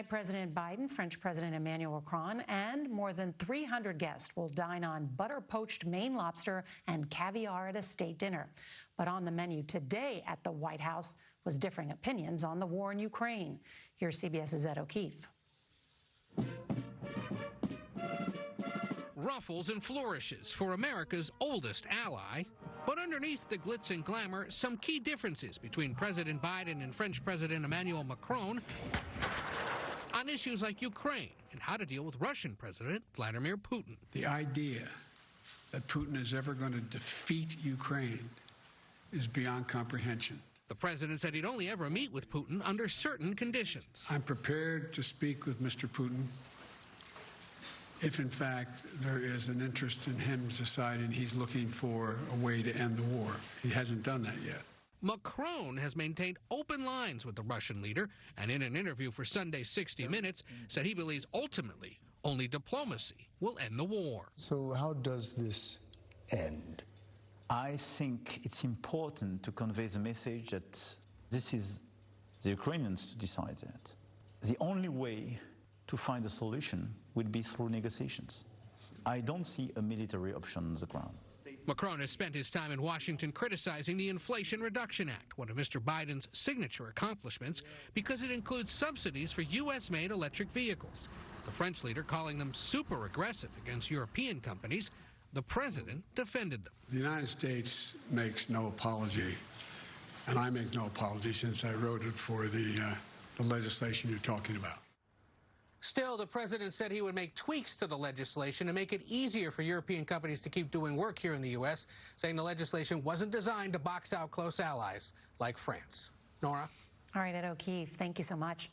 Tonight, President Biden, French President Emmanuel Macron, and more than 300 guests will dine on butter-poached Maine lobster and caviar at a state dinner. But on the menu today at the White House was differing opinions on the war in Ukraine. Here's CBS's Ed O'Keefe. Ruffles and flourishes for America's oldest ally. But underneath the glitz and glamour, some key differences between President Biden and French President Emmanuel Macron on issues like Ukraine and how to deal with Russian President Vladimir Putin. The idea that Putin is ever going to defeat Ukraine is beyond comprehension. The president said he'd only ever meet with Putin under certain conditions. I'm prepared to speak with Mr. Putin if, in fact, there is an interest in him deciding he's looking for a way to end the war. He hasn't done that yet. Macron has maintained open lines with the Russian leader, and in an interview for Sunday's 60 Minutes, said he believes ultimately only diplomacy will end the war. So how does this end? I think it's important to convey the message that this is the Ukrainians to decide that. The only way to find a solution would be through negotiations. I don't see a military option on the ground. Macron has spent his time in Washington criticizing the Inflation Reduction Act, one of Mr. Biden's signature accomplishments, because it includes subsidies for U.S.-made electric vehicles. The French leader calling them super aggressive against European companies. The president defended them. The United States makes no apology, and I make no apology since I wrote it for the legislation you're talking about. Still, the president said he would make tweaks to the legislation to make it easier for European companies to keep doing work here in the U.S., saying the legislation wasn't designed to box out close allies like France. Norah? All right, Ed O'Keefe, thank you so much.